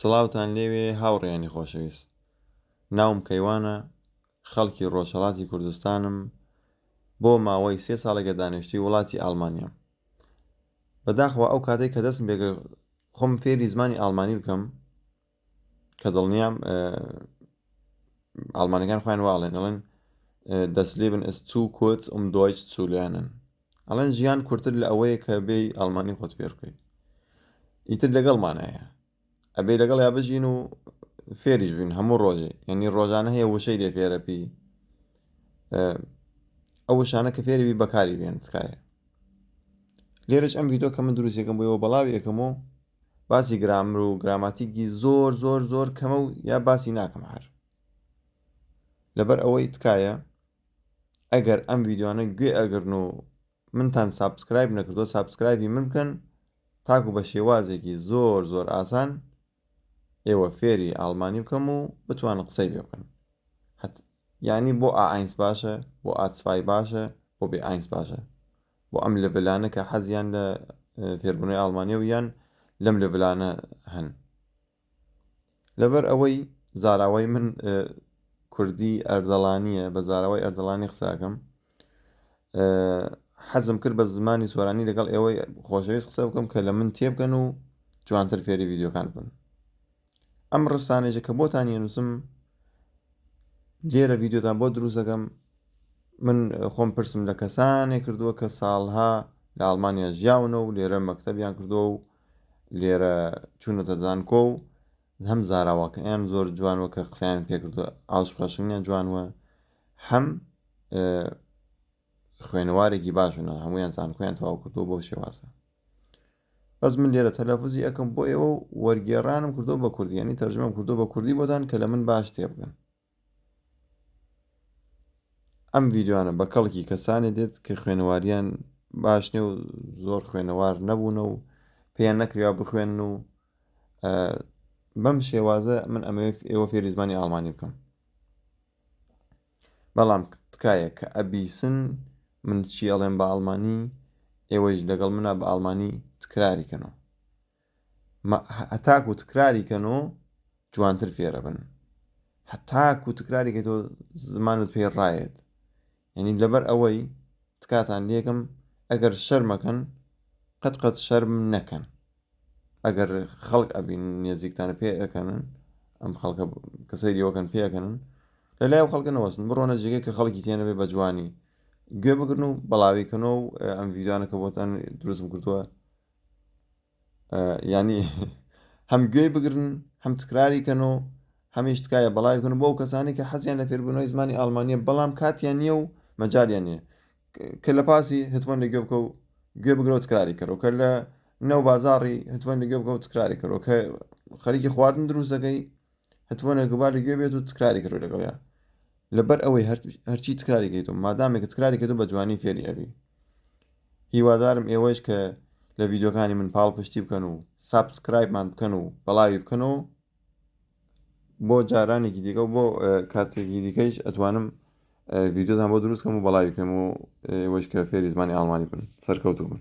سڵاوتان لێوێ هاوڕێیانی خۆشەویست. ناوم کەیوانە، خەڵکی ڕۆژهەڵاتی کوردستانم، بۆ ماوەی 3 ساڵێکە دانیشتووی وڵاتی ئالمانیا. بەداخەوە ئەو کاتێک کە دەستم پێ خۆم فێری زمانی ئالمانی بکەم کە دڵنیام ئالمانیەکان خۆیان واڵێن ئەڵێن das Leben ist zu kurz Deutsch zu lernen. ئەڵێن ژیان کورتتر لە ئەوەیە کە بێی ئالمانی خۆت فێر بکەیت. ئیتر لەگەڵمانایە ئەبێ لەگەڵ یا بژین و فێریش بین هەموو ڕۆژێ، یعنی ڕۆژانە هەیە وشەی لێ فێرەپی ئەو وشانە کە فێری بەکاری بێن تکایە. لێرەش ئەم ڤیدۆ کە من دروستەکەم بۆەوە بەڵاوی یەکەمەوە باسی گرامر و گراماتیکی زۆر زۆر زۆر کەمە و یا باسی ناکەم هەر لەبەر ئەوەی تکایە ئەگەر ئەم ڤیددیوانە گوێ ئەگرن و منتان سابسکرایب نەکردو سابسکرایبی من بکەن تاکو بە شێوازێکی زۆر زۆر ئاسان ئێوە فێری ئالمانی بکەم و بتوانن قسەی پێ بکەن. یعنی بۆ ئاینس باشە، بۆ ئاتسفای باشە، بۆ بێ ئاینس باشە، بۆ ئەم لەڤلانە کە حەزیان لە فێربوونەوەی ئالمانیە و یان لەم لەڤلانە هەن. لەبەر ئەوەی زاراوەی من کوردی ئەردەڵانیە، بە زاراوەی ئەردەڵانی قساکەم، حەزم کرد بە زمانی سۆرانی لەگەڵ ئێوەی خۆشەویست قسە بکەم کە لە من تێبکەن و جوانتر فێری ڤیدیۆکان بن. ئەم ڕستانێژە کە بۆتان نووسم لێرە ڤیدیۆتان بۆ دروست دەکەم، من خۆم پرسم لە کەسانێک کردووە کە ساڵها لە ئالمانیا ژیاونە و لێرە مەکتەبیان کردووە و لێرە چوونەتە زانکۆ و هەم زاراوەکەیان زۆر جوانوە کە قسەیان پێ کردووە، ئاوشقەشنیان جوانوە، هەم خوێنەوارێکی باشونە، هەمویان زانکۆیان تەواو کردووە بۆ شێوازە. بەس من لێرە تەلەفوزی ئەەکەم بۆ ئێوە و وەرگێڕانم کردووە بە کوردی، یعنی تەرجمەم کردووە بە کوردی بۆتان کە لە من باش تێبگەن. ئەم ڤیددیوانە بە کەڵکی کەسانێ دێت کە خوێنەواریان باش نیە و زۆر خوێنەوار نەبوونە و پێیان نەکریا بخوێن و بەم شێوازە من ئەمەوێت ئێوە فێری زمانی ئالمانی بکەم. بەڵام تکایە کە ئەبیسن من چی ئەڵێم بە ئالمانی ئێوەش لەگەڵ منە بە ئالمانی تکراریکەنەوە، هەتاکو تکراریکەنەوە جوانتر فێرە بن، هەتاکو تکراریکەیتەوە زمانت پێ ڕایێت. یعنی لەبەر ئەوەی تکاتان لێکم ئەگەر شەرمەکەن قەت شەرم نەکەن. ئەگەر خەڵک ئەبین نێزیکتانە پێ ئەەکەنن، ئەم خەڵکە کەسەی دیەوەکەن پێەکەنن، لەلای و خەڵکە نەوەستن بڕۆنە جێگەی کە خەڵکی تێنەبێ بە جوانی گوێ بگرن و بەڵاویکەنەوە و ئەم ڤیددیوانە کە بۆتان دروستم کردووە ینی هەم گوێی بگرن هەم تکراریکەنەوە هەمیش تکایە بەڵاویکەن بۆ ئەو کەسانی کە حەزیان لە فێربوونەوەی زمانی ئالمانیە بەڵام کاتیان نییە و مەجالیان نییە کە لە پاسی هەتوان لە گوێ بکە و گوێ بگرەوە تکراری کەرەوە، کە لە نەو بازاڕی هەتوان لە گوێ بکە و تکراری کەرەوە، کە خەریکی خواردن دروست دەکەی هەتوانە گوبار لە گوێ بێت و تکراری کەرەوە لەگەڵیان. لەبەر ئەوەی هەرچی تکراریکەیتەوە مادامێک تکراریکەوە بە جوانی فێری ئەبی. هیوادارم ئێوەش کە لە ڤیدیۆکانی من پاڵ پشتی بکەن و سابسکرایبمان بکەن و بەڵاوی بکەنەوە بۆ جارانێکی دیکە و بۆ کاتێکی دیکەیش ئەتوانم ڤیدیۆتان بۆ دروستکەم و بەڵاوی بکەم و ئێوەش کە فێری زمانی ئالمانی بن سەرکەوتوو بن.